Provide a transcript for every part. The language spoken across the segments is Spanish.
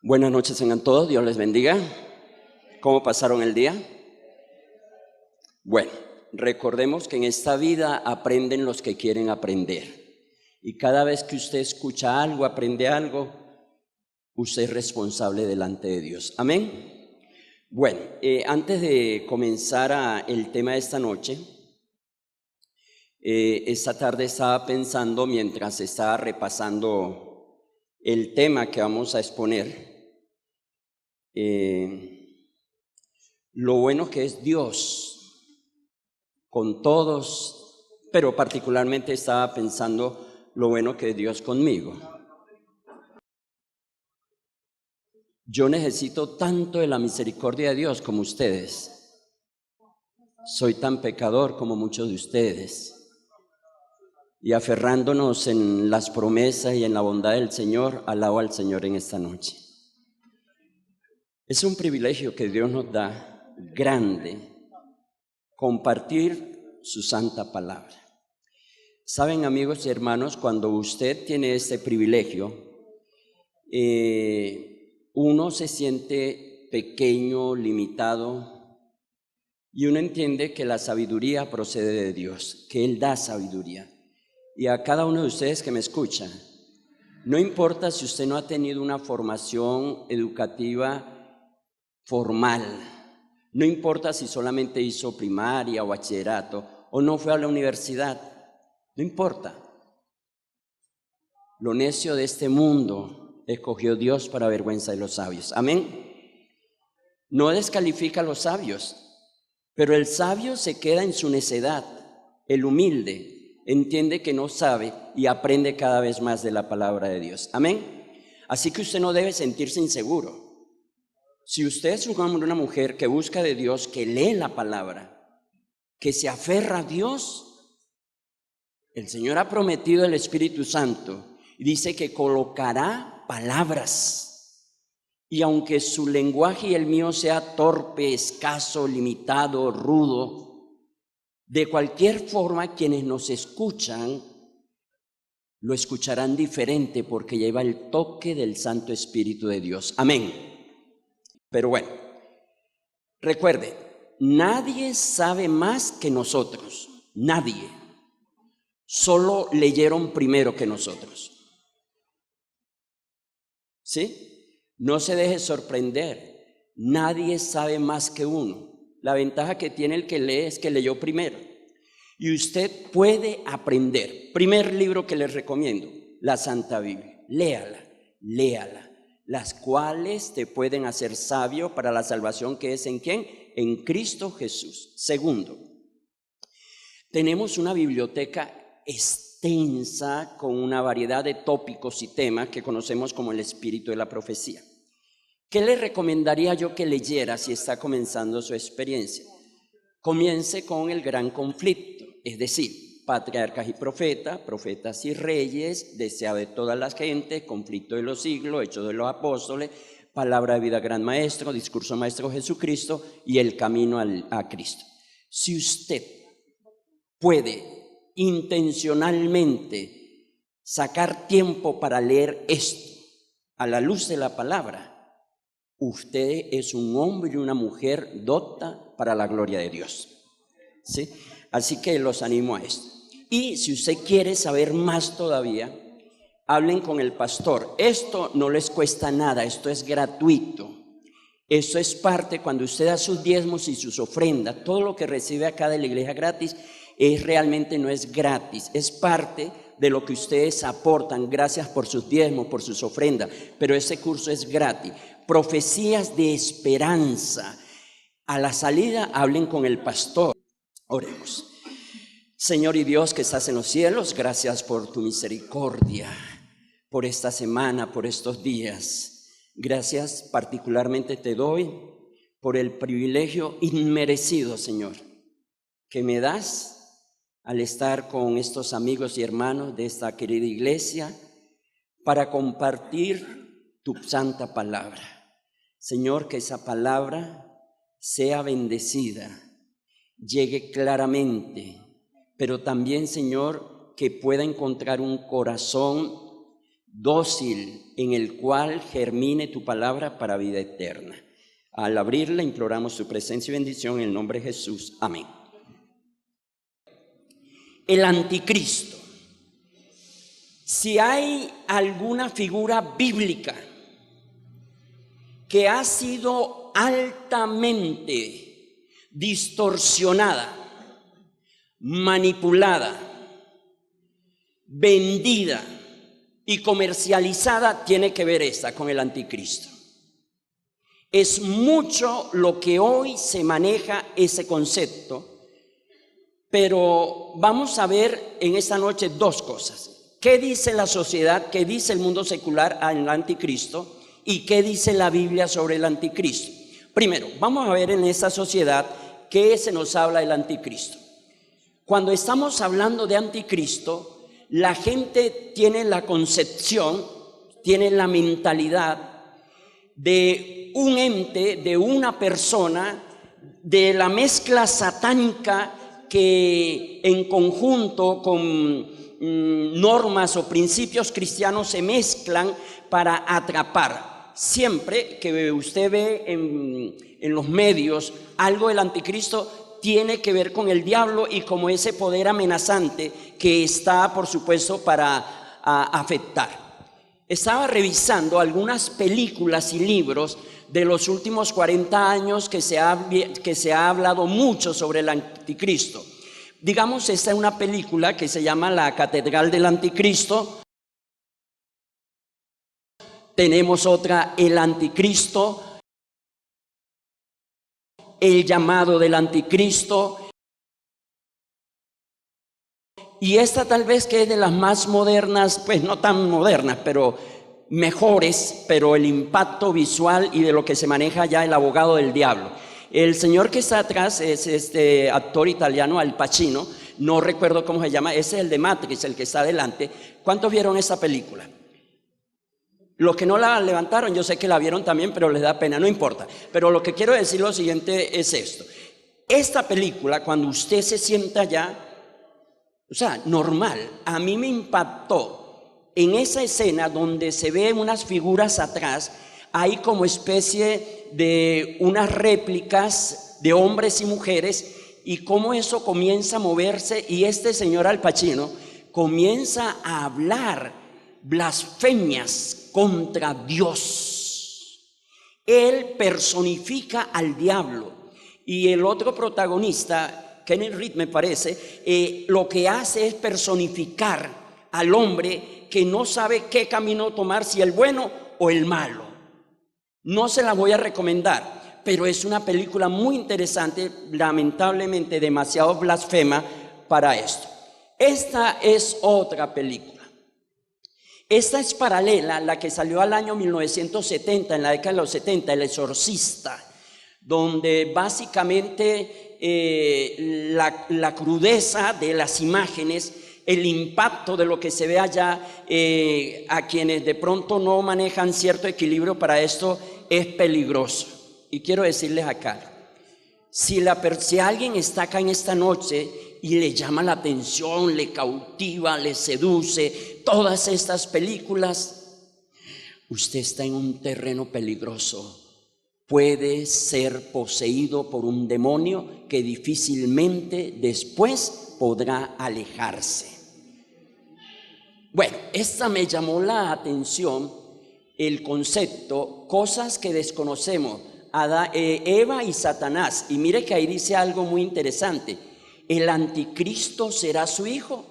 Buenas noches tengan todos, Dios les bendiga. ¿Cómo pasaron el día? Bueno, recordemos que en esta vida aprenden los que quieren aprender. Y cada vez que usted escucha algo, aprende algo, usted es responsable delante de Dios. Amén. Bueno, antes de comenzar el tema de esta noche, esta tarde estaba pensando mientras estaba repasando el tema que vamos a exponer, lo bueno que es Dios con todos, pero particularmente estaba pensando lo bueno que es Dios conmigo. Yo necesito tanto de la misericordia de Dios como ustedes. Soy tan pecador como muchos de ustedes. Y aferrándonos en las promesas y en la bondad del Señor, alabo al Señor en esta noche. Es un privilegio que Dios nos da, grande, compartir su santa palabra. Saben, amigos y hermanos, cuando usted tiene este privilegio, uno se siente pequeño, limitado, y uno entiende que la sabiduría procede de Dios, que Él da sabiduría. Y a cada uno de ustedes que me escucha, no importa si usted no ha tenido una formación educativa formal, no importa si solamente hizo primaria o bachillerato o no fue a la universidad, no importa. Lo necio de este mundo escogió Dios para vergüenza de los sabios. Amén. No descalifica a los sabios, pero el sabio se queda en su necedad. El humilde entiende que no sabe y aprende cada vez más de la palabra de Dios. Amén. Así que usted no debe sentirse inseguro. Si usted es un hombre o una mujer que busca de Dios, que lee la palabra, que se aferra a Dios, el Señor ha prometido el Espíritu Santo y dice que colocará palabras. Y aunque su lenguaje y el mío sea torpe, escaso, limitado, rudo, de cualquier forma quienes nos escuchan lo escucharán diferente porque lleva el toque del Santo Espíritu de Dios. Amén. Pero bueno, recuerde, nadie sabe más que nosotros, nadie. Solo leyeron primero que nosotros. ¿Sí? No se deje sorprender, nadie sabe más que uno. La ventaja que tiene el que lee es que leyó primero. Y usted puede aprender. Primer libro que les recomiendo, la Santa Biblia. Léala, léala. Las cuales te pueden hacer sabio para la salvación que es ¿en quién? En Cristo Jesús. Segundo, tenemos una biblioteca extensa con una variedad de tópicos y temas que conocemos como el espíritu de la profecía. ¿Qué le recomendaría yo que leyera si está comenzando su experiencia? Comience con el gran conflicto, es decir, patriarcas y profetas, profetas y reyes, deseo de todas las gentes, conflicto de los siglos, hechos de los apóstoles, palabra de vida gran maestro, discurso maestro Jesucristo y el camino a Cristo. Si usted puede intencionalmente sacar tiempo para leer esto a la luz de la palabra, usted es un hombre y una mujer docta para la gloria de Dios. ¿Sí? Así que los animo a esto. Y si usted quiere saber más todavía, hablen con el pastor. Esto no les cuesta nada, esto es gratuito. Esto es parte, cuando usted da sus diezmos y sus ofrendas, todo lo que recibe acá de la iglesia gratis, realmente no es gratis, es parte de lo que ustedes aportan. Gracias por sus diezmos, por sus ofrendas, pero ese curso es gratis. Profecías de esperanza. A la salida hablen con el pastor. Oremos. Señor y Dios que estás en los cielos, gracias por tu misericordia, por esta semana, por estos días. Gracias particularmente te doy por el privilegio inmerecido, Señor, que me das al estar con estos amigos y hermanos de esta querida iglesia para compartir tu santa palabra. Señor, que esa palabra sea bendecida, llegue claramente, pero también, Señor, que pueda encontrar un corazón dócil, en el cual germine tu palabra para vida eterna. Al abrirla imploramos tu presencia y bendición en el nombre de Jesús. Amén. El anticristo. Si hay alguna figura bíblica que ha sido altamente distorsionada, manipulada, vendida y comercializada, tiene que ver esta con el anticristo. Es mucho lo que hoy se maneja ese concepto, pero vamos a ver en esta noche dos cosas. ¿Qué dice la sociedad? ¿Qué dice el mundo secular al anticristo? ¿Y qué dice la Biblia sobre el anticristo? Primero, vamos a ver en esta sociedad qué se nos habla del anticristo. Cuando estamos hablando de anticristo, la gente tiene la concepción, tiene la mentalidad de un ente, de una persona, de la mezcla satánica que en conjunto con normas o principios cristianos se mezclan para atrapar. Siempre que usted ve en los medios algo del anticristo, tiene que ver con el diablo y como ese poder amenazante que está, por supuesto, para afectar. Estaba revisando algunas películas y libros de los últimos 40 años que se ha hablado mucho sobre el anticristo. Digamos, esta es una película que se llama La Catedral del Anticristo. Tenemos otra, El Anticristo, El Llamado del Anticristo. Y esta tal vez que es de las más modernas, pues no tan modernas, pero mejores, pero el impacto visual y de lo que se maneja ya El Abogado del Diablo. El señor que está atrás es este actor italiano, Al Pacino, no recuerdo cómo se llama, ese es el de Matrix, el que está adelante. ¿Cuántos vieron esa película? Los que no la levantaron, yo sé que la vieron también, pero les da pena, no importa. Pero lo que quiero decir lo siguiente es esto. Esta película, cuando usted se sienta ya, o sea, normal, a mí me impactó en esa escena donde se ven unas figuras atrás, hay como especie de unas réplicas de hombres y mujeres y cómo eso comienza a moverse y este señor Al Pacino comienza a hablar blasfemias contra Dios. Él personifica al diablo y el otro protagonista, Kenny Reed me parece, lo que hace es personificar al hombre que no sabe qué camino tomar, si el bueno o el malo. No se la voy a recomendar, pero es una película muy interesante, lamentablemente demasiado blasfema para esto. Esta es otra película. Esta es paralela a la que salió al año 1970, en la década de los 70, El Exorcista, donde básicamente la crudeza de las imágenes, el impacto de lo que se ve allá, a quienes de pronto no manejan cierto equilibrio para esto, es peligroso. Y quiero decirles acá, si alguien está acá en esta noche y le llama la atención, le cautiva, le seduce, todas estas películas, usted está en un terreno peligroso. Puede ser poseído por un demonio que difícilmente después podrá alejarse. Bueno, esta me llamó la atención, el concepto, cosas que desconocemos, Eva y Satanás. Y mire que ahí dice algo muy interesante, el anticristo será su hijo.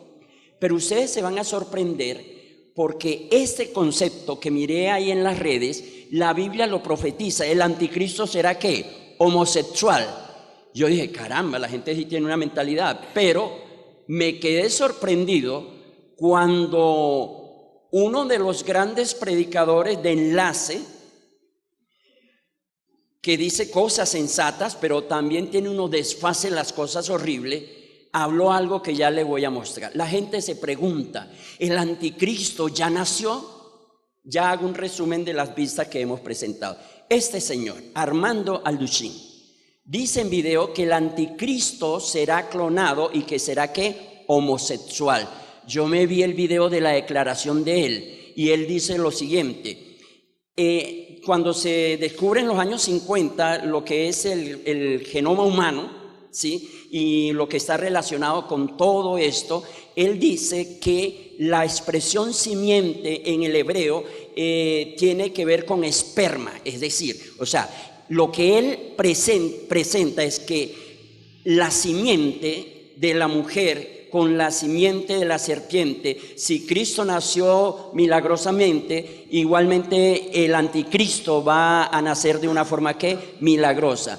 Pero ustedes se van a sorprender porque este concepto que miré ahí en las redes, la Biblia lo profetiza, el anticristo será ¿qué? Homosexual. Yo dije, caramba, la gente sí tiene una mentalidad, pero me quedé sorprendido cuando uno de los grandes predicadores de Enlace, que dice cosas sensatas, pero también tiene uno desfase las cosas horribles, habló algo que ya le voy a mostrar. La gente se pregunta, ¿el anticristo ya nació? Ya hago un resumen de las vistas que hemos presentado. Este señor, Armando Alducin, dice en video que el anticristo será clonado y que será ¿qué? Homosexual. Yo me vi el video de la declaración de él y él dice lo siguiente. Cuando se descubre en los años 50 lo que es el genoma humano, ¿sí?, y lo que está relacionado con todo esto, él dice que la expresión simiente en el hebreo tiene que ver con esperma, es decir, o sea, lo que él presenta es que la simiente de la mujer con la simiente de la serpiente, si Cristo nació milagrosamente, igualmente el anticristo va a nacer de una forma que milagrosa.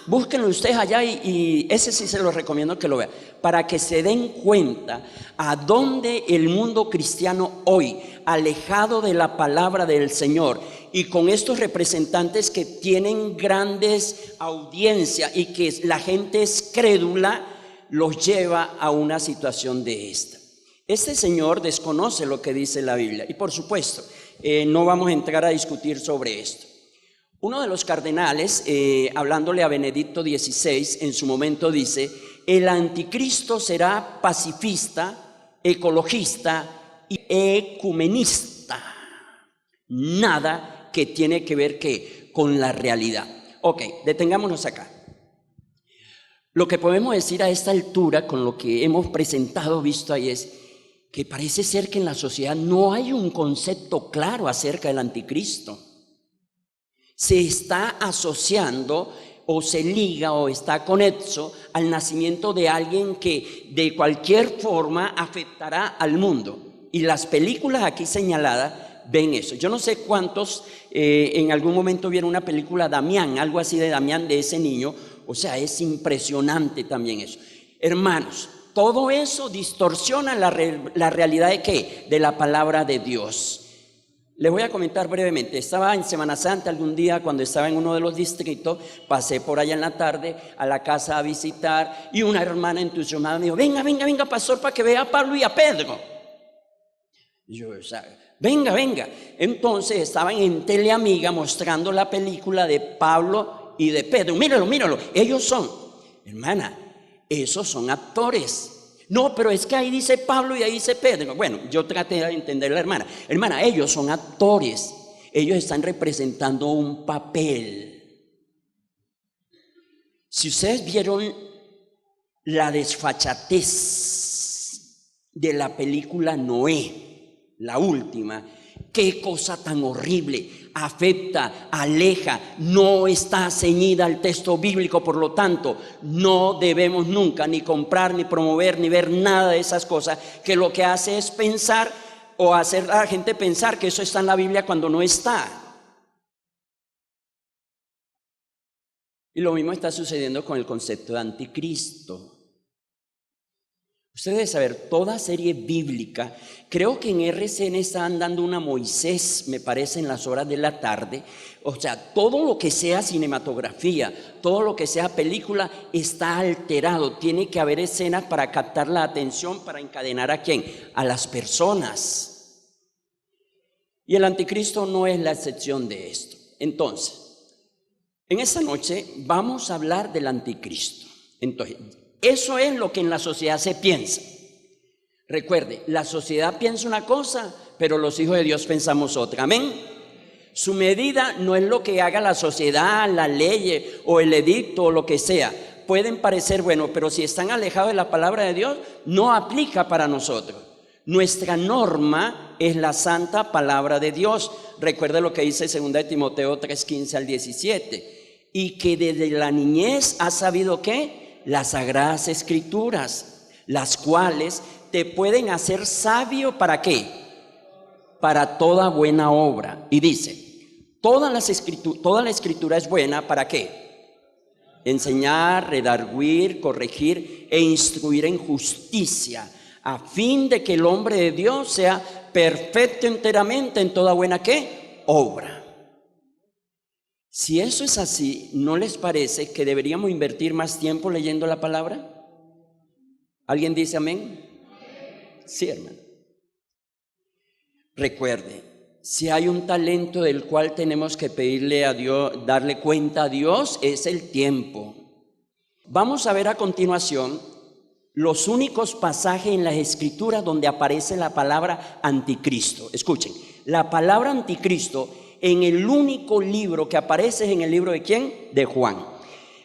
Búsquenlo ustedes allá y ese sí se los recomiendo que lo vean, para que se den cuenta a dónde el mundo cristiano hoy, alejado de la palabra del Señor y con estos representantes que tienen grandes audiencias y que la gente es crédula, los lleva a una situación de esta. Este señor desconoce lo que dice la Biblia y por supuesto no vamos a entrar a discutir sobre esto. Uno de los cardenales, hablándole a Benedicto XVI, en su momento dice: el anticristo será pacifista, ecologista y ecumenista. Nada que tiene que ver con la realidad. Ok, detengámonos acá. Lo que podemos decir a esta altura, con lo que hemos presentado, visto ahí, es que parece ser que en la sociedad no hay un concepto claro acerca del anticristo. Se está asociando o se liga o está conexo al nacimiento de alguien que de cualquier forma afectará al mundo. Y las películas aquí señaladas ven eso. Yo no sé cuántos en algún momento vieron una película Damián, algo así de Damián, de ese niño. O sea, es impresionante también eso. Hermanos, todo eso distorsiona la realidad de ¿qué? De la palabra de Dios. Les voy a comentar brevemente. Estaba en Semana Santa algún día, cuando estaba en uno de los distritos, pasé por allá en la tarde a la casa a visitar y una hermana entusiasmada me dijo: venga, pastor, para que vea a Pablo y a Pedro. Y yo, o sea, venga. Entonces estaban en Teleamiga mostrando la película de Pablo y de Pedro. Míralo, ellos son, hermana, esos son actores. No, pero es que ahí dice Pablo y ahí dice Pedro. Bueno, yo traté de entender a la hermana. Hermana, ellos son actores. Ellos están representando un papel. Si ustedes vieron la desfachatez de la película Noé, la última, qué cosa tan horrible. Afecta, aleja, no está ceñida al texto bíblico, por lo tanto, no debemos nunca ni comprar, ni promover, ni ver nada de esas cosas, que lo que hace es pensar o hacer a la gente pensar que eso está en la Biblia cuando no está. Y lo mismo está sucediendo con el concepto de anticristo. Ustedes deben saber, toda serie bíblica, creo que en RCN están dando una Moisés, me parece, en las horas de la tarde. O sea, todo lo que sea cinematografía, todo lo que sea película está alterado. Tiene que haber escenas para captar la atención, para encadenar ¿a quién? A las personas. Y el anticristo no es la excepción de esto. Entonces, en esta noche vamos a hablar del anticristo. Entonces, eso es lo que en la sociedad se piensa. Recuerde, la sociedad piensa una cosa, pero los hijos de Dios pensamos otra. Amén. Su medida no es lo que haga la sociedad, la ley o el edicto o lo que sea. Pueden parecer buenos, pero si están alejados de la palabra de Dios, no aplica para nosotros. Nuestra norma es la santa palabra de Dios. Recuerde lo que dice 2 de Timoteo 3:15 al 17. Y que desde la niñez has sabido ¿qué? Las sagradas escrituras, las cuales te pueden hacer sabio ¿para qué? Para toda buena obra. Y dice, toda la escritura es buena ¿para qué? Enseñar, redarguir, corregir e instruir en justicia, a fin de que el hombre de Dios sea perfecto enteramente en toda buena ¿qué? Obra. Si eso es así, ¿no les parece que deberíamos invertir más tiempo leyendo la palabra? ¿Alguien dice amén? Sí, hermano. Recuerde, si hay un talento del cual tenemos que pedirle a Dios, darle cuenta a Dios, es el tiempo. Vamos a ver a continuación los únicos pasajes en las Escrituras donde aparece la palabra anticristo. Escuchen, la palabra anticristo en el único libro que aparece, es en el libro de ¿quién? De Juan.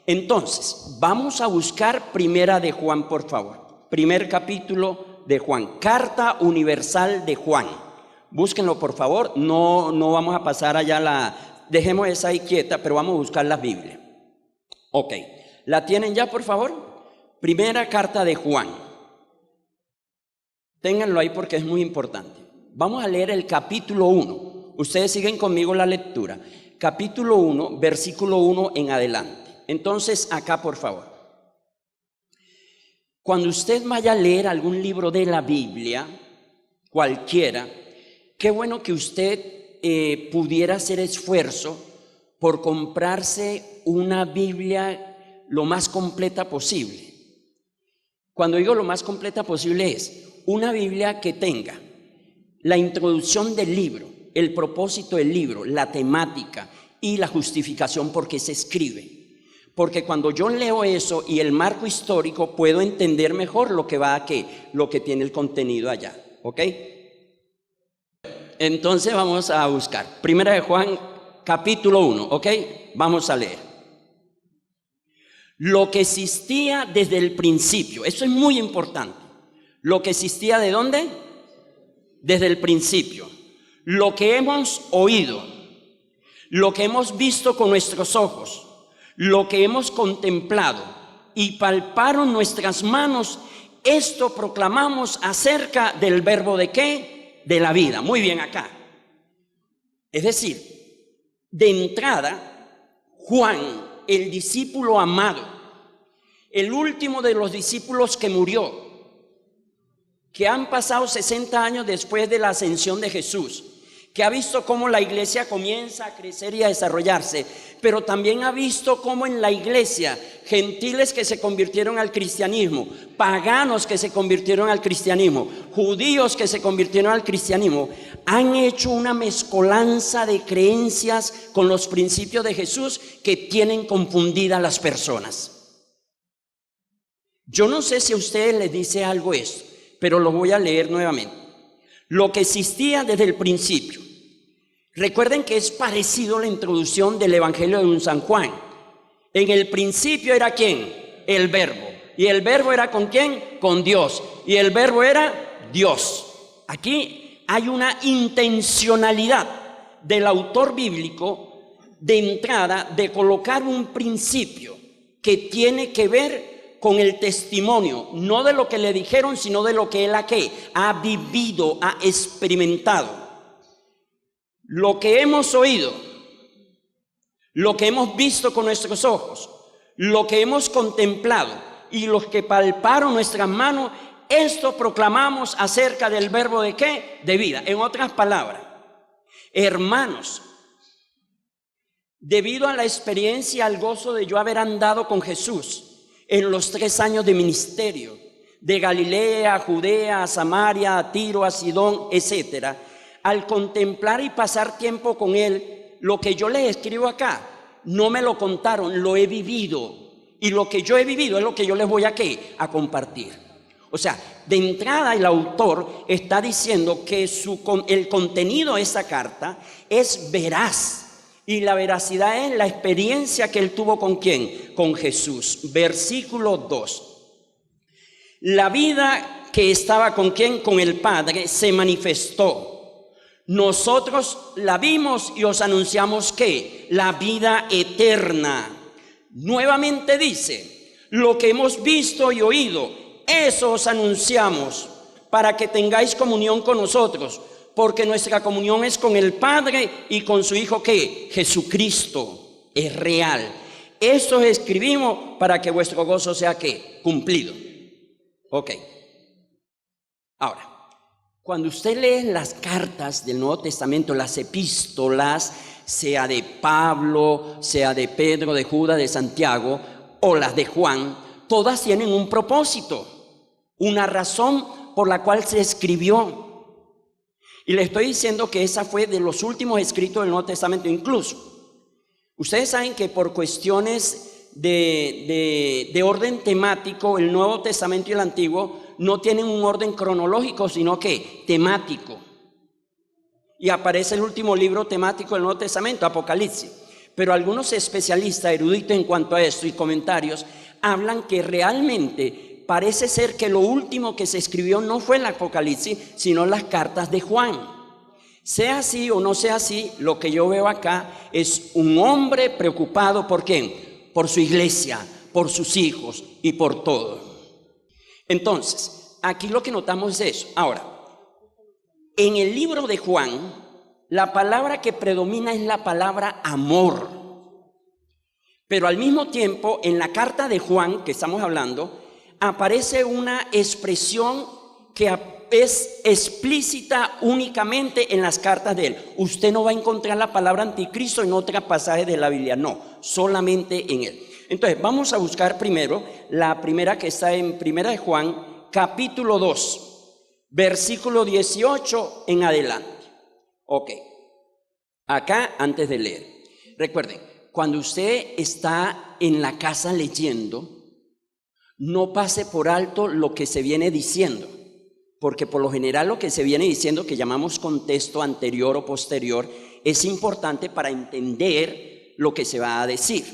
Entonces, vamos a buscar Primera de Juan, por favor. Primer capítulo de Juan, Carta Universal de Juan. Búsquenlo, por favor. No vamos a pasar allá dejemos esa ahí quieta, pero vamos a buscar la Biblia. Ok, ¿la tienen ya, por favor? Primera carta de Juan. Ténganlo ahí porque es muy importante. Vamos a leer el capítulo 1. Ustedes siguen conmigo la lectura. Capítulo 1, versículo 1 en adelante. Entonces, acá, por favor. Cuando usted vaya a leer algún libro de la Biblia, cualquiera, qué bueno que usted pudiera hacer esfuerzo por comprarse una Biblia lo más completa posible. Cuando digo lo más completa posible es una Biblia que tenga la introducción del libro, el propósito del libro, la temática y la justificación por qué se escribe. Porque cuando yo leo eso y el marco histórico, puedo entender mejor lo que va a lo que tiene el contenido allá. ¿Ok? Entonces vamos a buscar. Primera de Juan, capítulo 1. ¿Ok? Vamos a leer. Lo que existía desde el principio. Eso es muy importante. Lo que existía ¿de dónde? Desde el principio. Lo que hemos oído. Lo que hemos visto con nuestros ojos. Lo que hemos contemplado y palparon nuestras manos, esto proclamamos acerca del verbo ¿de qué? De la vida. Muy bien acá. Es decir, de entrada, Juan, el discípulo amado, el último de los discípulos que murió, que han pasado 60 años después de la ascensión de Jesús, que ha visto cómo la iglesia comienza a crecer y a desarrollarse, pero también ha visto cómo en la iglesia gentiles que se convirtieron al cristianismo, paganos que se convirtieron al cristianismo, judíos que se convirtieron al cristianismo, han hecho una mezcolanza de creencias con los principios de Jesús que tienen confundidas las personas. Yo no sé si a ustedes les dice algo esto, pero lo voy a leer nuevamente. Lo que existía desde el principio. Recuerden que es parecido a la introducción del Evangelio de San Juan. En el principio era ¿quién? El verbo. ¿Y el verbo era con quién? Con Dios. Y el verbo era Dios. Aquí hay una intencionalidad del autor bíblico de entrada de colocar un principio que tiene que ver con el testimonio, no de lo que le dijeron, sino de lo que él ha vivido, ha experimentado. Lo que hemos oído, lo que hemos visto con nuestros ojos, lo que hemos contemplado y los que palparon nuestras manos, esto proclamamos acerca del verbo ¿de qué? De vida. En otras palabras, hermanos, debido a la experiencia, al gozo de yo haber andado con Jesús en los 3 años de ministerio, de Galilea, a Judea, a Samaria, a Tiro, a Sidón, etcétera, al contemplar y pasar tiempo con él, lo que yo les escribo acá, no me lo contaron, lo he vivido. Y lo que yo he vivido es lo que yo les voy a compartir. O sea, de entrada el autor está diciendo que el contenido de esa carta es veraz. Y la veracidad es la experiencia que él tuvo ¿con quién? Con Jesús. Versículo 2. La vida que estaba ¿con quién? Con el Padre se manifestó. Nosotros la vimos y os anunciamos ¿qué? La vida eterna. Nuevamente dice, lo que hemos visto y oído, eso os anunciamos para que tengáis comunión con nosotros. Porque nuestra comunión es con el Padre y con su Hijo ¿qué? Jesucristo. Es real. Esto escribimos para que vuestro gozo sea ¿qué? Cumplido. Ok. Ahora, cuando usted lee las cartas del Nuevo Testamento, las epístolas, sea de Pablo, sea de Pedro, de Judas, de Santiago o las de Juan, todas tienen un propósito, una razón por la cual se escribió. Y le estoy diciendo que esa fue de los últimos escritos del Nuevo Testamento. Incluso, ustedes saben que por cuestiones de orden temático, el Nuevo Testamento y el Antiguo no tienen un orden cronológico, sino que temático. y aparece el último libro temático del Nuevo Testamento, Apocalipsis. Pero algunos especialistas eruditos en cuanto a esto y comentarios hablan que realmente parece ser que lo último que se escribió no fue el Apocalipsis, sino las cartas de Juan. Sea así o no sea así, lo que yo veo acá es un hombre preocupado ¿por quién? Por su iglesia, por sus hijos y por todo. Entonces, aquí lo que notamos es eso. Ahora, en el libro de Juan, la palabra que predomina es la palabra amor. Pero al mismo tiempo, en la carta de Juan que estamos hablando, aparece una expresión que es explícita únicamente en las cartas de él. Usted no va a encontrar la palabra anticristo en otro pasaje de la Biblia, no, solamente en él. Entonces, vamos a buscar primero la primera que está en Primera de Juan, capítulo 2, versículo 18 en adelante. Ok, acá antes de leer, recuerden, cuando usted está en la casa leyendo, no pase por alto lo que se viene diciendo, porque por lo general lo que se viene diciendo, que llamamos contexto anterior o posterior, es importante para entender lo que se va a decir.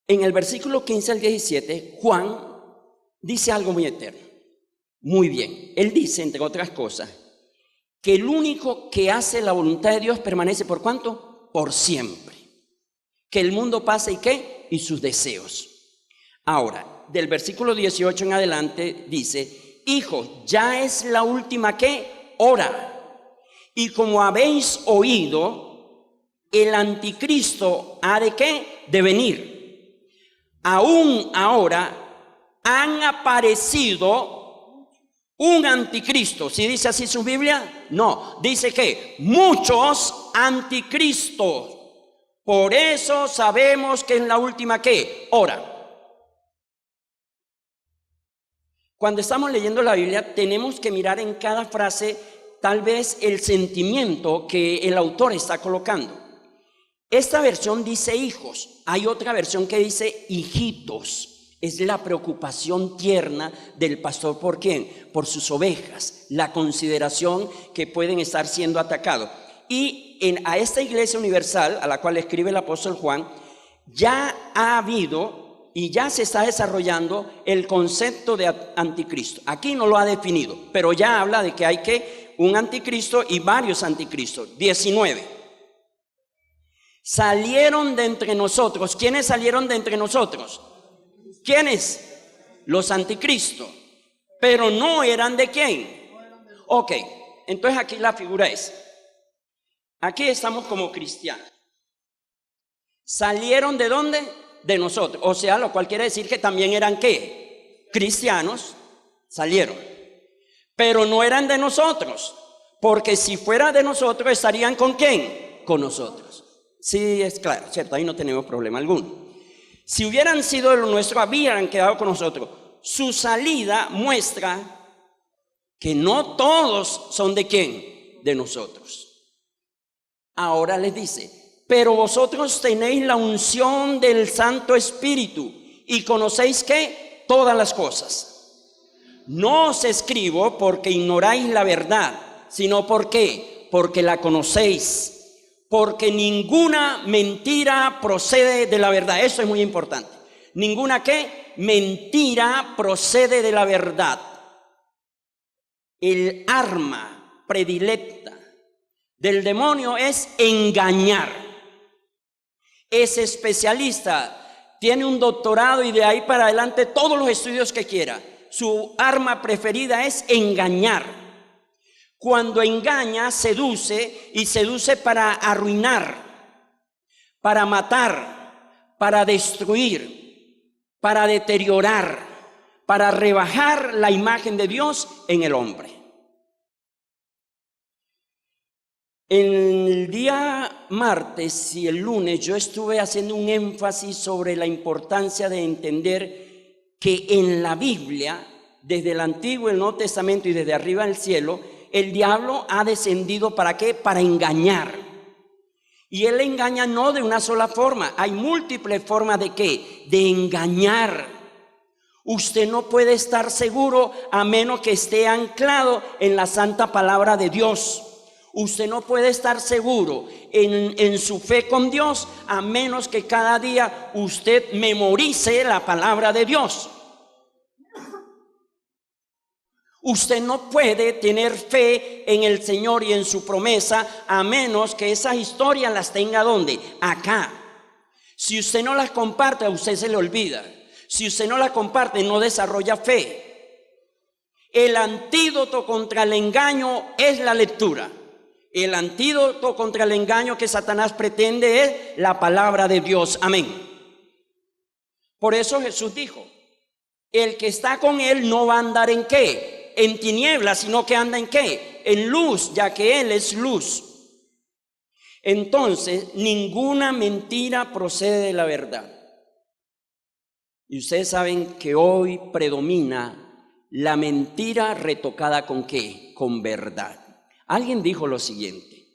En el versículo 15 al 17, Juan dice algo muy eterno, muy bien. Él dice, entre otras cosas, que el único que hace la voluntad de Dios permanece ¿por cuánto? Por siempre. Que el mundo pase ¿y qué? Y sus deseos. Ahora, del versículo 18 en adelante dice, hijos, ya es la última ¿qué? Hora. Y como habéis oído, el anticristo ha de ¿qué? De venir. Aún ahora han aparecido un anticristo. ¿Sí dice así su Biblia? No, dice que muchos anticristos. Por eso sabemos que en la última ¿qué? Hora. Cuando estamos leyendo la Biblia tenemos que mirar en cada frase tal vez el sentimiento que el autor está colocando. Esta versión dice hijos, hay otra versión que dice hijitos. Es la preocupación tierna del pastor ¿por quién? Por sus ovejas, la consideración que pueden estar siendo atacados. Y a esta iglesia universal a la cual escribe el apóstol Juan, ya ha habido y ya se está desarrollando el concepto de anticristo. Aquí no lo ha definido, pero ya habla de que hay que un anticristo y varios anticristos. 19. Salieron de entre nosotros. ¿Quiénes salieron de entre nosotros? ¿Quiénes? Los anticristos. Pero no eran de quién. Ok, entonces aquí la figura es, aquí estamos como cristianos. ¿Salieron de dónde? De nosotros, o sea, lo cual quiere decir que también eran ¿qué? Cristianos, salieron, pero no eran de nosotros, porque si fuera de nosotros estarían ¿con quién? Con nosotros. Sí, es claro, cierto, ahí no tenemos problema alguno. Si hubieran sido de lo nuestro, habrían quedado con nosotros. Su salida muestra que no todos son de ¿quién? De nosotros. Ahora les dice, pero vosotros tenéis la unción del Santo Espíritu y conocéis ¿qué? Todas las cosas. No os escribo porque ignoráis la verdad, sino ¿por qué? Porque la conocéis. Porque ninguna mentira procede de la verdad. Eso es muy importante. Ninguna ¿qué? Mentira procede de la verdad. El arma predilecta del demonio es engañar. Es especialista, tiene un doctorado y de ahí para adelante todos los estudios que quiera. Su arma preferida es engañar. Cuando engaña, seduce y seduce para arruinar, para matar, para destruir, para deteriorar, para rebajar la imagen de Dios en el hombre. El día martes y el lunes yo estuve haciendo un énfasis sobre la importancia de entender que en la Biblia, desde el Antiguo y el Nuevo Testamento y desde arriba del cielo, el diablo ha descendido ¿para qué? Para engañar. Y él engaña no de una sola forma, hay múltiples formas de ¿qué? De engañar. Usted no puede estar seguro a menos que esté anclado en la santa palabra de Dios. Usted no puede estar seguro en su fe con Dios a menos que cada día usted memorice la palabra de Dios. Usted no puede tener fe en el Señor y en su promesa a menos que esas historias las tenga ¿dónde? Acá. Si usted no las comparte, a usted se le olvida. Si usted no las comparte, no desarrolla fe. El antídoto contra el engaño es la lectura. El antídoto contra el engaño que Satanás pretende es la palabra de Dios. Amén. Por eso Jesús dijo, el que está con él no va a andar ¿en qué? En tinieblas, sino que anda ¿en qué? En luz, ya que él es luz. Entonces, ninguna mentira procede de la verdad. Y ustedes saben que hoy predomina la mentira retocada ¿con qué? Con verdad. Alguien dijo lo siguiente: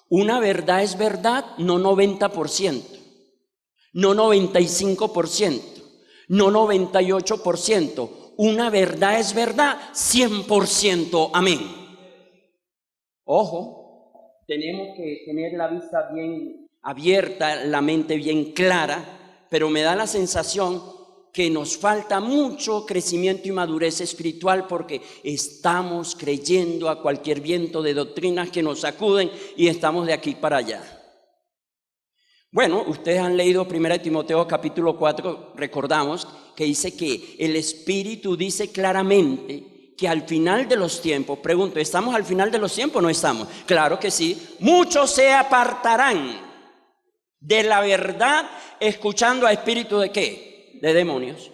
una verdad es verdad, no 90%, no 95%, no 98%. Una verdad es verdad, 100%. Amén. Ojo, tenemos que tener la vista bien abierta, la mente bien clara, pero me da la sensación que nos falta mucho crecimiento y madurez espiritual porque estamos creyendo a cualquier viento de doctrinas que nos sacuden y estamos de aquí para allá. Bueno, ustedes han leído 1 Timoteo capítulo 4, recordamos que dice que el Espíritu dice claramente que al final de los tiempos, pregunto, ¿estamos al final de los tiempos o no estamos? Claro que sí, muchos se apartarán de la verdad escuchando a espíritu ¿de qué? De demonios.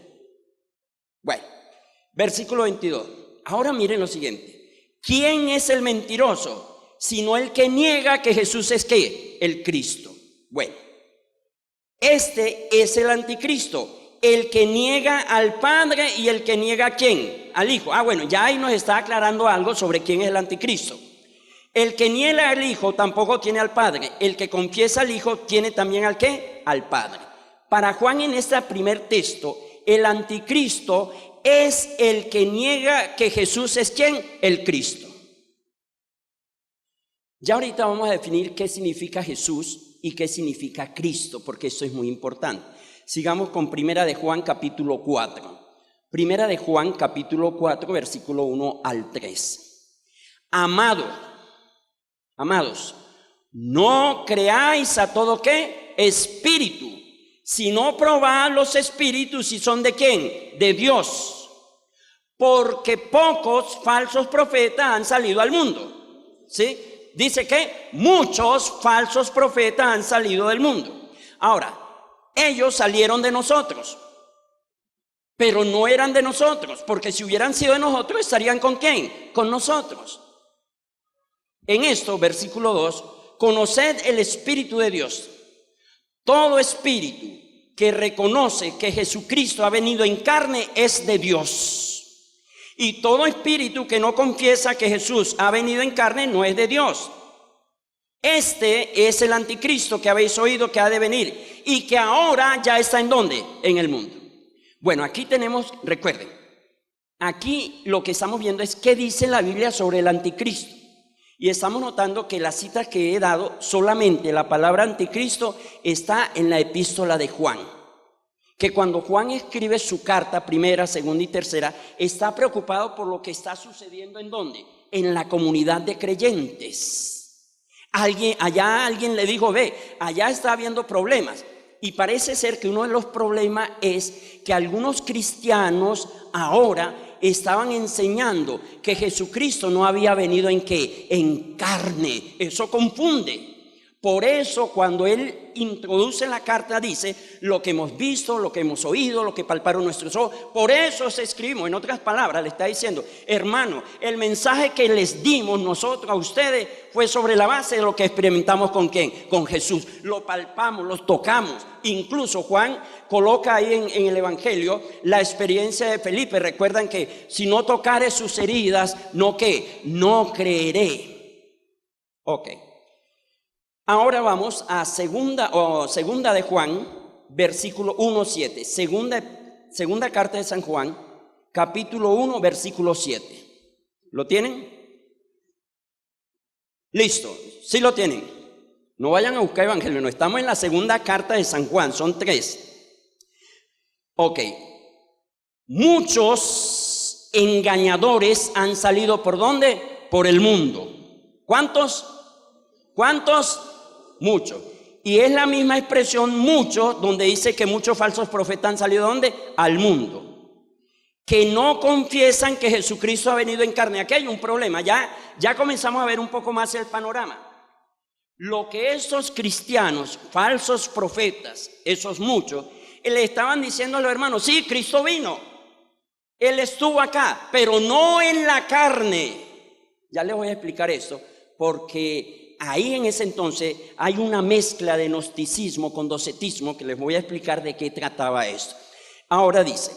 Bueno, versículo 22. Ahora miren lo siguiente. ¿Quién es el mentiroso? Sino el que niega que Jesús es ¿qué? El Cristo. Bueno, este es el anticristo, el que niega al Padre y el que niega ¿a quién? Al Hijo. Bueno, ya ahí nos está aclarando algo sobre quién es el anticristo. El que niega al Hijo tampoco tiene al Padre. El que confiesa al Hijo tiene también ¿al qué? Al Padre. Para Juan, en este primer texto, el anticristo es el que niega que Jesús es ¿quién? El Cristo. Ya ahorita vamos a definir qué significa Jesús y qué significa Cristo, porque esto es muy importante. Sigamos con Primera de Juan capítulo 4. Primera de Juan capítulo 4, versículo 1 al 3. Amados, no creáis a todo ¿qué? Espíritu, sino probad los espíritus si son ¿de quién? De Dios. Porque pocos falsos profetas han salido al mundo. ¿Sí? Dice que muchos falsos profetas han salido del mundo. Ahora, ellos salieron de nosotros, pero no eran de nosotros, porque si hubieran sido de nosotros, ¿estarían con quién? Con nosotros. En esto, versículo 2, conoced el Espíritu de Dios. Todo espíritu que reconoce que Jesucristo ha venido en carne es de Dios. Y todo espíritu que no confiesa que Jesús ha venido en carne no es de Dios. Este es el anticristo que habéis oído que ha de venir y que ahora ya está ¿en dónde? En el mundo. Bueno, aquí tenemos, recuerden, aquí lo que estamos viendo es qué dice la Biblia sobre el anticristo. Y estamos notando que las citas que he dado, solamente la palabra anticristo está en la epístola de Juan. Que cuando Juan escribe su carta, primera, segunda y tercera, está preocupado por lo que está sucediendo ¿en dónde? En la comunidad de creyentes. Allá alguien le dijo, ve, allá está habiendo problemas. Y parece ser que uno de los problemas es que algunos cristianos ahora estaban enseñando que Jesucristo no había venido ¿en qué? En carne. Eso confunde. Por eso cuando él introduce la carta dice lo que hemos visto, lo que hemos oído, lo que palparon nuestros ojos. Por eso se escribimos. En otras palabras le está diciendo, hermano, el mensaje que les dimos nosotros a ustedes fue sobre la base de lo que experimentamos ¿con quién? Con Jesús. Lo palpamos, lo tocamos. Incluso Juan coloca ahí en el Evangelio la experiencia de Felipe. Recuerdan que si no tocare sus heridas, ¿no qué? No creeré. Ok. Ahora vamos a segunda de Juan, versículo 1-7. Segunda carta de San Juan, capítulo 1, versículo 7. ¿Lo tienen? Listo, sí lo tienen. No vayan a buscar evangelio, no, estamos en la segunda carta de San Juan, son 3. Ok, muchos engañadores han salido ¿por dónde? Por el mundo. ¿Cuántos? ¿Cuántos? Muchos. Y es la misma expresión muchos, donde dice que muchos falsos profetas han salido ¿dónde? Al mundo. Que no confiesan que Jesucristo ha venido en carne. Aquí hay un problema, ya comenzamos a ver un poco más el panorama. Lo que esos cristianos, falsos profetas, esos muchos, le estaban diciendo a los hermanos, sí, Cristo vino, Él estuvo acá, pero no en la carne. Ya les voy a explicar esto, porque ahí en ese entonces hay una mezcla de gnosticismo con docetismo, que les voy a explicar de qué trataba esto. Ahora dice,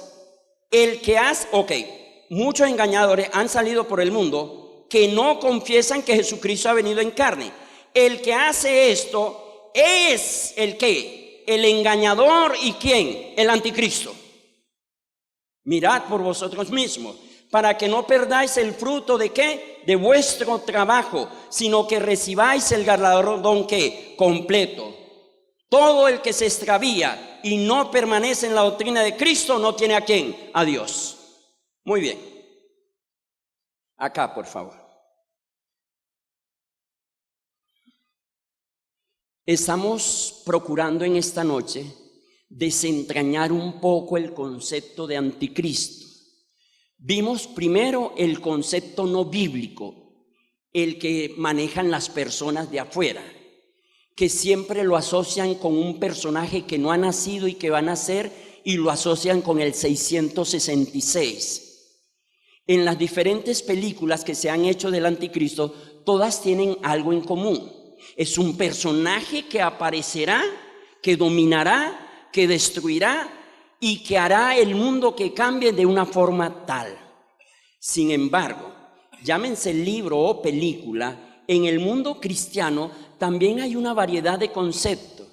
muchos engañadores han salido por el mundo que no confiesan que Jesucristo ha venido en carne. El que hace esto es el ¿qué? El engañador. ¿Y quién? El anticristo. Mirad por vosotros mismos, para que no perdáis el fruto ¿de qué? De vuestro trabajo, sino que recibáis el galardón ¿qué? Completo. Todo el que se extravía y no permanece en la doctrina de Cristo no tiene ¿a quién? A Dios. Muy bien. Acá, por favor. Estamos procurando en esta noche desentrañar un poco el concepto de anticristo. Vimos primero el concepto no bíblico, el que manejan las personas de afuera, que siempre lo asocian con un personaje que no ha nacido y que va a nacer, y lo asocian con el 666. En las diferentes películas que se han hecho del anticristo, todas tienen algo en común. Es un personaje que aparecerá, que dominará, que destruirá y que hará el mundo que cambie de una forma tal. Sin embargo, llámense libro o película, en el mundo cristiano también hay una variedad de conceptos.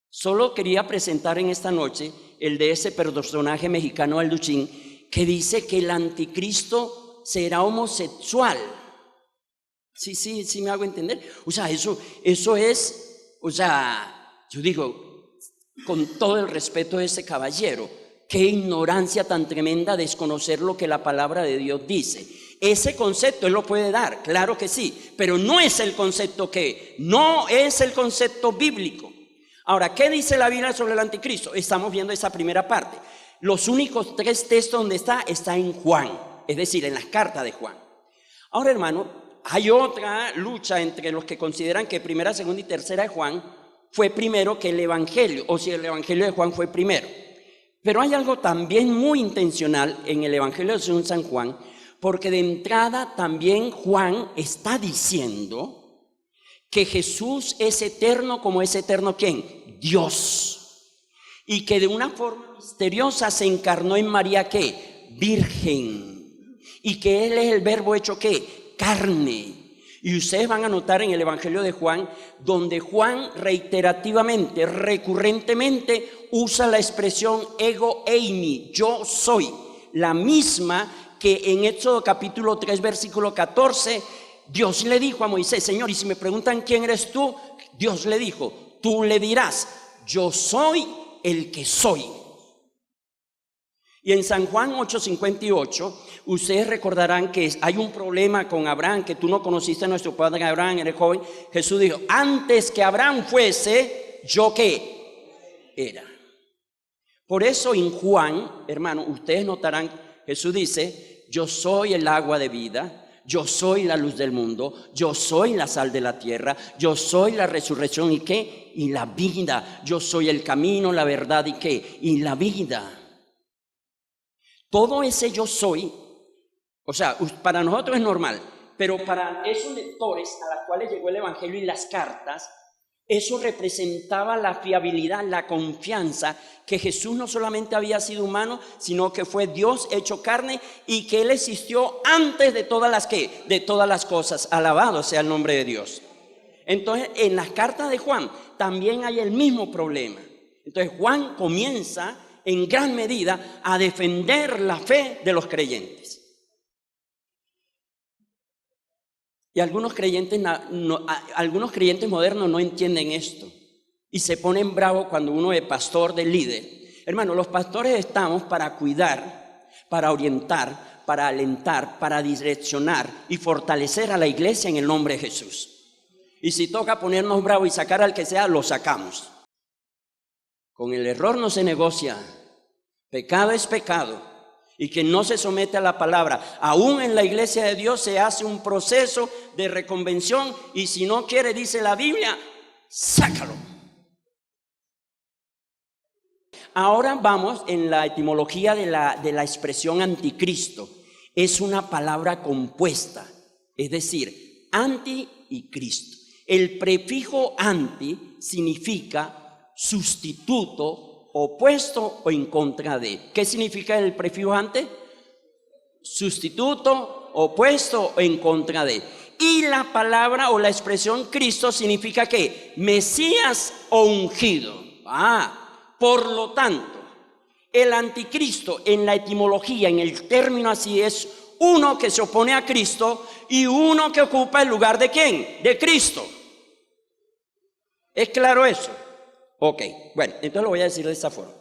Solo quería presentar en esta noche el de ese personaje mexicano Alduchín, que dice que el anticristo será homosexual. Sí, me hago entender. O sea, eso es, o sea, yo digo, con todo el respeto de ese caballero, qué ignorancia tan tremenda desconocer lo que la palabra de Dios dice. Ese concepto él lo puede dar, claro que sí, pero no es el concepto no es el concepto bíblico. Ahora, ¿qué dice la Biblia sobre el anticristo? Estamos viendo esa primera parte. Los únicos 3 textos donde está en Juan, es decir, en las cartas de Juan. Ahora, hermano, hay otra lucha entre los que consideran que primera, segunda y tercera de Juan fue primero que el evangelio, o si el evangelio de Juan fue primero. Pero hay algo también muy intencional en el evangelio de San Juan, porque de entrada también Juan está diciendo que Jesús es eterno como es eterno ¿quién? Dios. Y que de una forma misteriosa se encarnó en María ¿qué? Virgen. Y que Él es el verbo hecho ¿qué? Carne. Y ustedes van a notar en el evangelio de Juan, donde Juan reiterativamente, recurrentemente usa la expresión ego eimi, yo soy, la misma que en Éxodo capítulo 3 versículo 14 Dios le dijo a Moisés, Señor, y si me preguntan quién eres tú, Dios le dijo, tú le dirás, yo soy el que soy. Y en San Juan 8:58, ustedes recordarán que hay un problema con Abraham, que tú no conociste a nuestro padre Abraham, eres joven. Jesús dijo, antes que Abraham fuese, ¿yo qué? Era. Por eso en Juan, hermano, ustedes notarán, Jesús dice, yo soy el agua de vida, yo soy la luz del mundo, yo soy la sal de la tierra, yo soy la resurrección y ¿qué? Y la vida, yo soy el camino, la verdad y ¿qué? Y la vida. Todo ese yo soy, o sea, para nosotros es normal, pero para esos lectores a los cuales llegó el evangelio y las cartas, eso representaba la fiabilidad, la confianza que Jesús no solamente había sido humano, sino que fue Dios hecho carne y que Él existió antes de todas las ¿qué? De todas las cosas. Alabado sea el nombre de Dios. Entonces, en las cartas de Juan también hay el mismo problema. Entonces, Juan comienza en gran medida a defender la fe de los creyentes. Y algunos creyentes modernos no entienden esto y se ponen bravos cuando uno es pastor, de líder. Hermano, los pastores estamos para cuidar, para orientar, para alentar, para direccionar y fortalecer a la iglesia en el nombre de Jesús. Y si toca ponernos bravos y sacar al que sea, lo sacamos. Con el error no se negocia. Pecado es pecado. Y quien no se somete a la palabra, aún en la iglesia de Dios se hace un proceso de reconvención, y si no quiere, dice la Biblia, sácalo. Ahora vamos en la etimología de la expresión anticristo. Es una palabra compuesta, es decir, anti y Cristo. El prefijo anti significa sustituto, opuesto o en contra de. ¿Qué significa el prefijo ante? Sustituto, opuesto o en contra de. Y la palabra o la expresión Cristo significa ¿qué? Mesías o ungido. Por lo tanto, el anticristo en la etimología, en el término así, es uno que se opone a Cristo y uno que ocupa el lugar de ¿quién? De Cristo. ¿Es claro eso? Ok, bueno, entonces lo voy a decir de esta forma.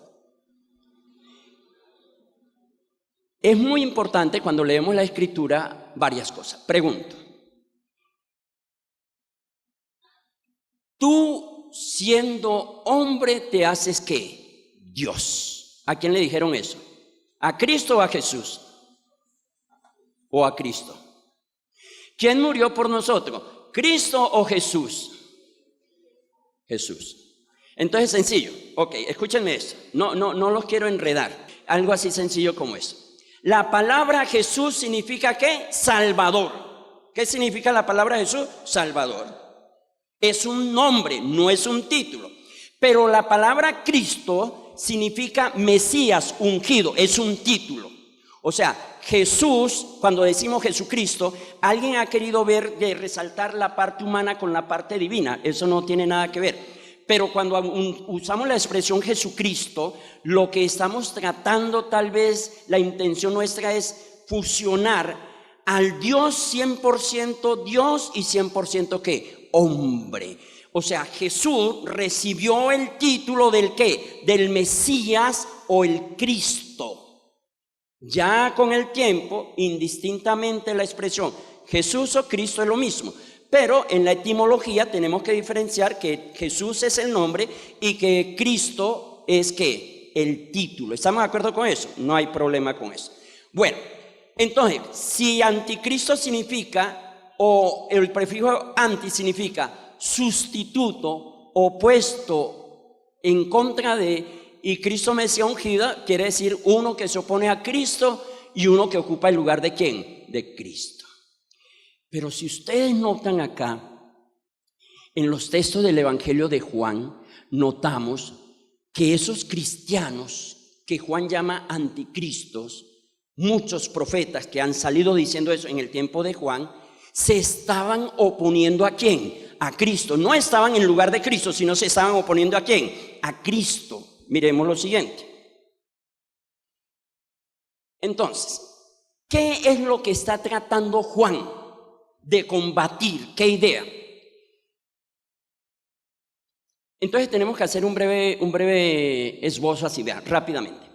Es muy importante cuando leemos la Escritura varias cosas. Pregunto, tú siendo hombre te haces ¿qué? Dios. ¿A quién le dijeron eso? ¿A Cristo o a Jesús? ¿O a Cristo? ¿Quién murió por nosotros? ¿Cristo o Jesús? Jesús. Entonces, sencillo. Ok, escúchenme esto. No los quiero enredar. Algo así sencillo como eso. La palabra Jesús significa ¿qué? Salvador. ¿Qué significa la palabra Jesús? Salvador. Es un nombre, no es un título. Pero la palabra Cristo significa Mesías, ungido, es un título. O sea, Jesús, cuando decimos Jesucristo, alguien ha querido ver de resaltar la parte humana con la parte divina. Eso no tiene nada que ver. Pero cuando usamos la expresión Jesucristo, lo que estamos tratando, tal vez la intención nuestra es fusionar al Dios 100% Dios y 100% ¿qué? Hombre. O sea, Jesús recibió el título del ¿qué? Del Mesías o el Cristo. Ya con el tiempo, indistintamente la expresión Jesús o Cristo es lo mismo. Pero en la etimología tenemos que diferenciar que Jesús es el nombre y que Cristo es ¿qué? El título. ¿Estamos de acuerdo con eso? No hay problema con eso. Bueno, entonces, si anticristo significa, o el prefijo anti significa sustituto, opuesto, en contra de, y Cristo Mesías ungida, quiere decir uno que se opone a Cristo y uno que ocupa el lugar de ¿quién? De Cristo. Pero si ustedes notan acá, en los textos del Evangelio de Juan, notamos que esos cristianos que Juan llama anticristos, muchos profetas que han salido diciendo eso en el tiempo de Juan, se estaban oponiendo ¿a quién? A Cristo. No estaban en lugar de Cristo, sino se estaban oponiendo ¿a quién? A Cristo. Miremos lo siguiente. Entonces, ¿qué es lo que está tratando Juan de combatir? ¿Qué idea? Entonces tenemos que hacer un breve esbozo así, vean, rápidamente.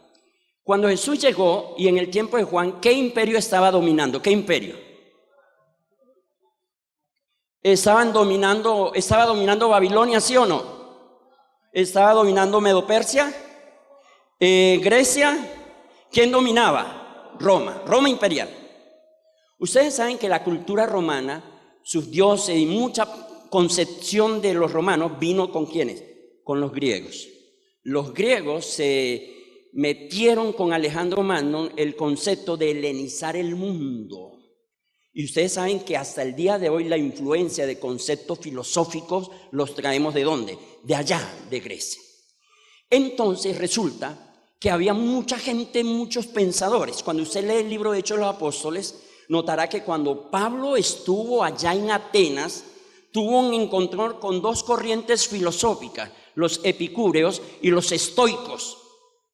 Cuando Jesús llegó y en el tiempo de Juan, ¿qué imperio estaba dominando? ¿Qué imperio? Estaba dominando Babilonia, ¿sí o no? Estaba dominando Medo-Persia, Grecia. ¿Quién dominaba? Roma imperial. Ustedes saben que la cultura romana, sus dioses y mucha concepción de los romanos vino ¿con quiénes? Con los griegos. Los griegos se metieron con Alejandro Magno el concepto de helenizar el mundo. Y ustedes saben que hasta el día de hoy la influencia de conceptos filosóficos los traemos ¿de dónde? De allá, de Grecia. Entonces resulta que había mucha gente, muchos pensadores. Cuando usted lee el libro de Hechos de los Apóstoles, notará que cuando Pablo estuvo allá en Atenas, tuvo un encontrón con dos corrientes filosóficas, los epicúreos y los estoicos.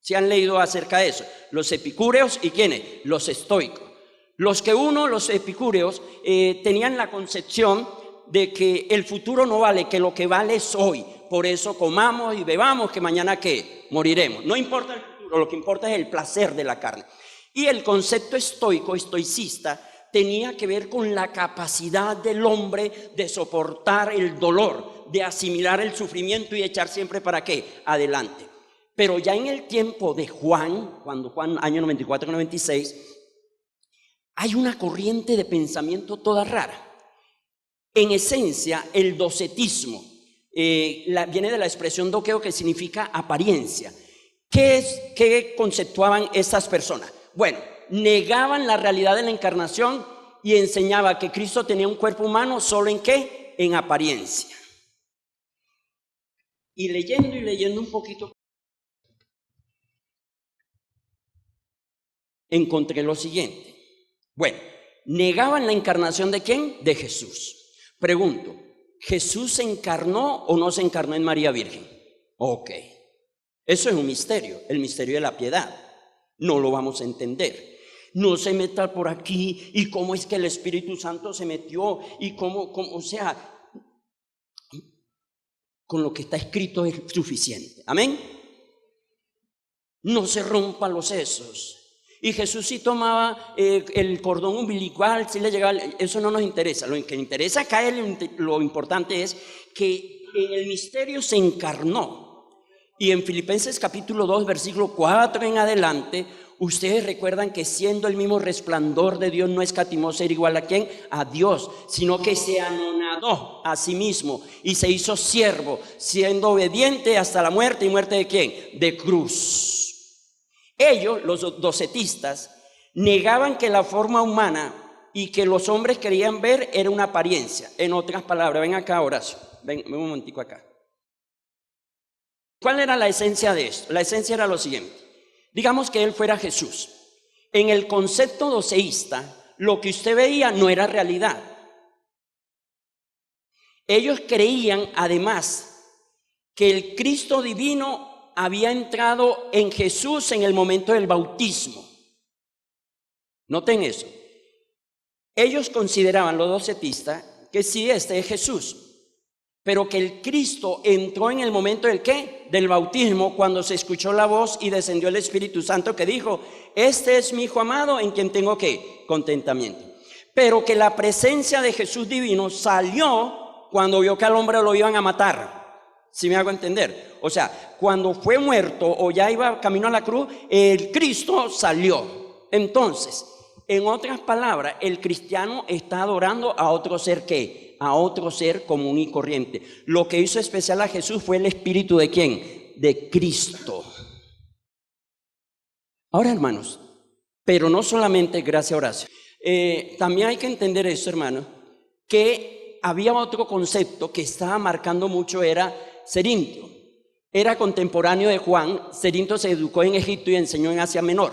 ¿Se han leído acerca de eso? Los epicúreos y ¿quiénes? Los estoicos. Los epicúreos, tenían la concepción de que el futuro no vale, que lo que vale es hoy. Por eso comamos y bebamos, que mañana ¿qué? Moriremos. No importa el futuro, lo que importa es el placer de la carne. Y el concepto estoicista, tenía que ver con la capacidad del hombre de soportar el dolor, de asimilar el sufrimiento y echar siempre ¿para qué? Adelante. Pero ya en el tiempo de Juan, cuando Juan, año 94-96, hay una corriente de pensamiento toda rara. En esencia, el docetismo viene de la expresión doqueo, que significa apariencia. ¿Qué conceptuaban estas personas? Bueno, negaban la realidad de la encarnación y enseñaba que Cristo tenía un cuerpo humano solo ¿en qué? En apariencia. Y leyendo un poquito, encontré lo siguiente. Bueno, negaban la encarnación ¿de quién? De Jesús. Pregunto, ¿Jesús se encarnó o no se encarnó en María Virgen? Ok, eso es un misterio, el misterio de la piedad. No lo vamos a entender. No se meta por aquí y cómo es que el Espíritu Santo se metió y cómo, o sea, con lo que está escrito es suficiente. Amén. No se rompan los sesos. Y Jesús sí tomaba el cordón umbilical, sí le llegaba, eso no nos interesa. Lo que interesa acá, lo importante es que en el misterio se encarnó. Y en Filipenses capítulo 2, versículo 4 en adelante, ustedes recuerdan que siendo el mismo resplandor de Dios, no escatimó ser igual a ¿quién? A Dios, sino que se anonadó a sí mismo y se hizo siervo, siendo obediente hasta la muerte. ¿Y muerte de quién? De cruz. Ellos, los docetistas, negaban que la forma humana y que los hombres querían ver era una apariencia. En otras palabras, ven acá, Horacio, ven un momentico acá. ¿Cuál era la esencia de esto? La esencia era lo siguiente. Digamos que él fuera Jesús. En el concepto doceísta, lo que usted veía no era realidad. Ellos creían, además, que el Cristo divino había entrado en Jesús en el momento del bautismo. Noten eso. Ellos consideraban, los docetistas, que sí, este es Jesús, pero que el Cristo entró en el momento del ¿qué? Del bautismo, cuando se escuchó la voz y descendió el Espíritu Santo, que dijo: este es mi hijo amado en quien tengo ¿qué? Contentamiento. Pero que la presencia de Jesús divino salió cuando vio que al hombre lo iban a matar. ¿Sí me hago entender? O sea, cuando fue muerto o ya iba camino a la cruz, el Cristo salió. Entonces, en otras palabras, el cristiano está adorando a otro ser ¿qué? A otro ser común y corriente. Lo que hizo especial a Jesús fue el Espíritu ¿de quién? De Cristo. Ahora, hermanos, pero no solamente, gracias Horacio, también hay que entender eso, hermanos, que había otro concepto que estaba marcando mucho, era Cerintio. Era contemporáneo de Juan. Cerintio se educó en Egipto y enseñó en Asia Menor.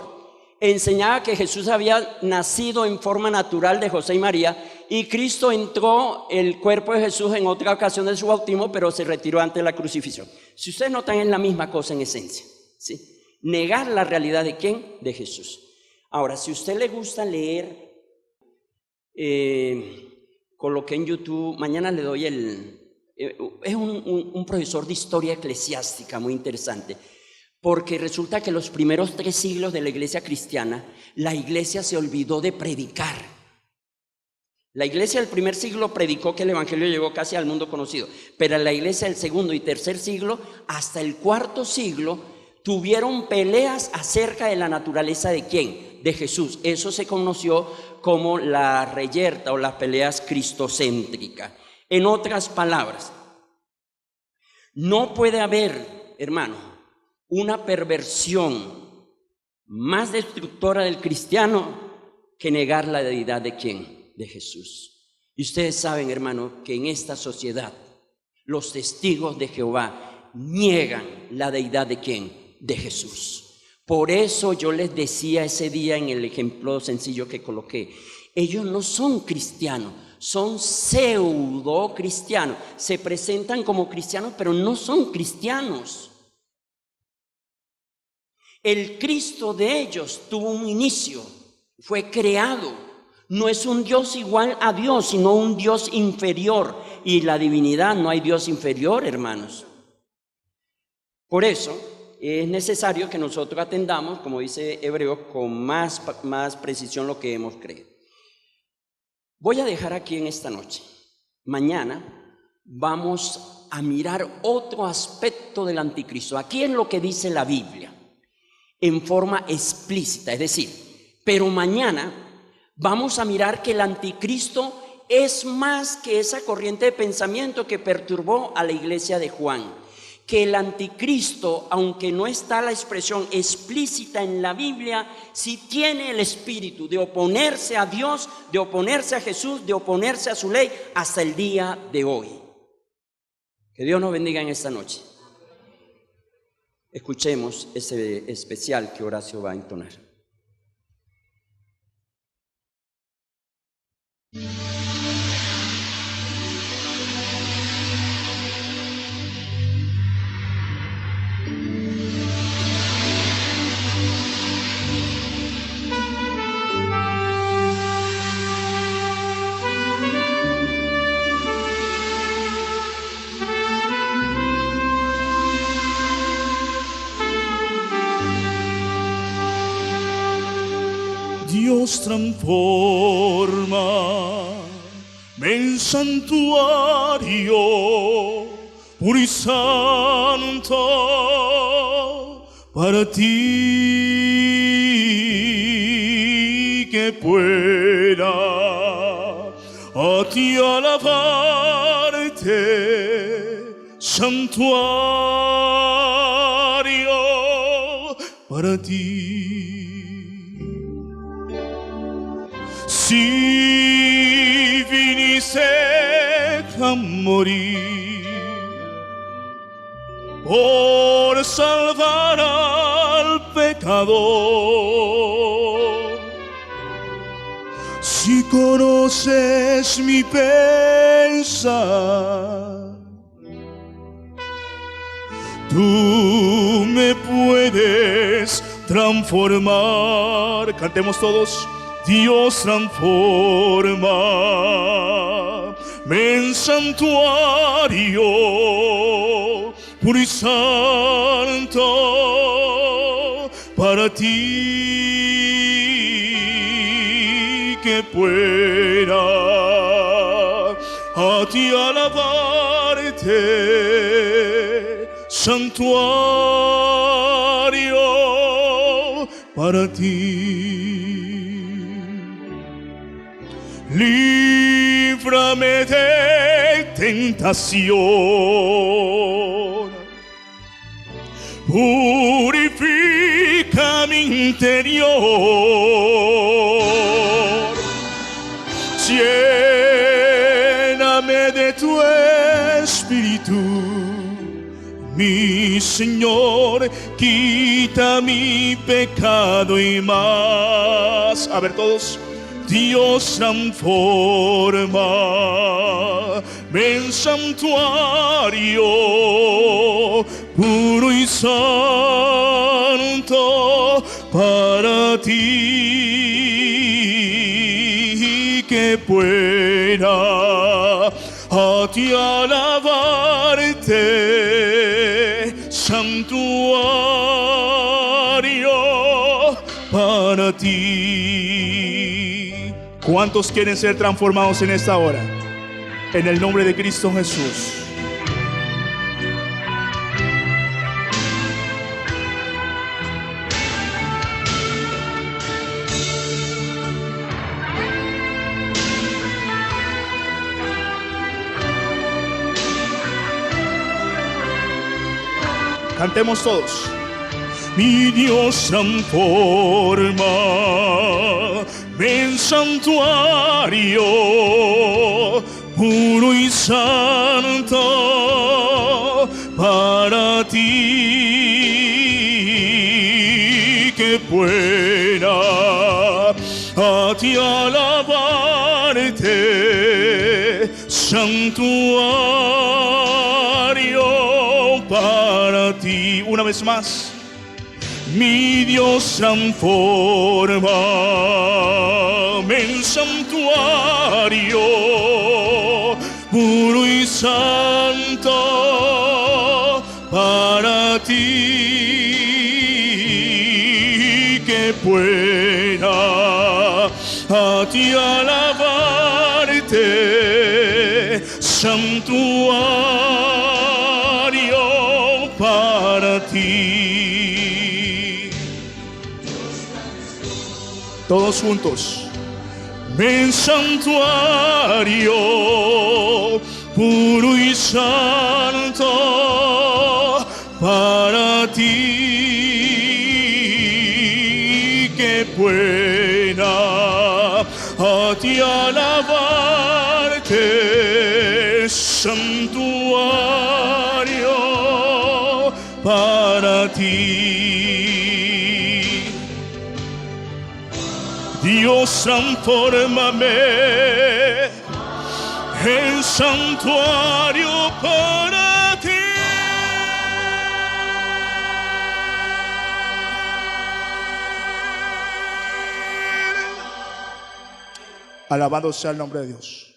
Enseñaba que Jesús había nacido en forma natural de José y María, y Cristo entró el cuerpo de Jesús en otra ocasión de su bautismo, pero se retiró antes de la crucifixión. Si ustedes notan, es la misma cosa en esencia, ¿sí? Negar la realidad ¿de quién? De Jesús. Ahora, si a usted le gusta leer, coloqué en YouTube, mañana le doy es un profesor de historia eclesiástica muy interesante, porque resulta que los primeros 3 siglos de la iglesia cristiana, la iglesia se olvidó de predicar. La iglesia del primer siglo predicó que el evangelio llegó casi al mundo conocido, pero la iglesia del segundo y tercer siglo, hasta el 4.º siglo, tuvieron peleas acerca de la naturaleza ¿de quién? De Jesús. Eso se conoció como la reyerta o las peleas cristocéntricas. En otras palabras, no puede haber, hermano, una perversión más destructora del cristiano que negar la deidad ¿de quién? De Jesús. Y ustedes saben, hermano, que en esta sociedad los testigos de Jehová niegan la deidad ¿de quién? De Jesús. Por eso yo les decía ese día en el ejemplo sencillo que coloqué, ellos no son cristianos, son pseudo cristianos. Se presentan como cristianos, pero no son cristianos. El Cristo de ellos tuvo un inicio, fue creado, No es un Dios igual a Dios, sino un Dios inferior. Y la divinidad, no hay Dios inferior, hermanos. Por eso es necesario que nosotros atendamos, como dice Hebreos, con más precisión lo que hemos creído. Voy a dejar aquí en esta noche. Mañana vamos a mirar otro aspecto del anticristo. Aquí es lo que dice la Biblia, en forma explícita, es decir, pero mañana vamos a mirar que el anticristo es más que esa corriente de pensamiento que perturbó a la iglesia de Juan. Que el anticristo, aunque no está la expresión explícita en la Biblia, sí tiene el espíritu de oponerse a Dios, de oponerse a Jesús, de oponerse a su ley hasta el día de hoy. Que Dios nos bendiga en esta noche. Escuchemos ese especial que Horacio va a entonar. Dios transforma en santuario puro y santo para ti, que pueda a ti alabarte, santuario para ti. Si viniste a morir por salvar al pecador, si conoces mi pensar, tú me puedes transformar. Cantemos todos. Dios transforma en santuario puro y santo para ti, que pueda a ti alabarte, santuario para ti. Líbrame de tentación, purifica mi interior, lléname de tu espíritu, mi Señor, quita mi pecado y más. A ver todos. Dios transforma en santuario puro y santo para ti, que pueda a ti alabarte, santuario para ti. ¿Cuántos quieren ser transformados en esta hora? En el nombre de Cristo Jesús. Cantemos todos. Mi Dios transforma en santuario puro y santo para ti, que pueda a ti alabarte, santuario para ti. Una vez más. Mi Dios, transfórmame en santuario puro y santo para ti, que pueda a ti alabarte, santuario para ti. Todos juntos. En santuario puro y santo para ti, que pueda a ti alabarte, santuario para ti. Dios, transfórmame en santuario para ti. Alabado sea el nombre de Dios.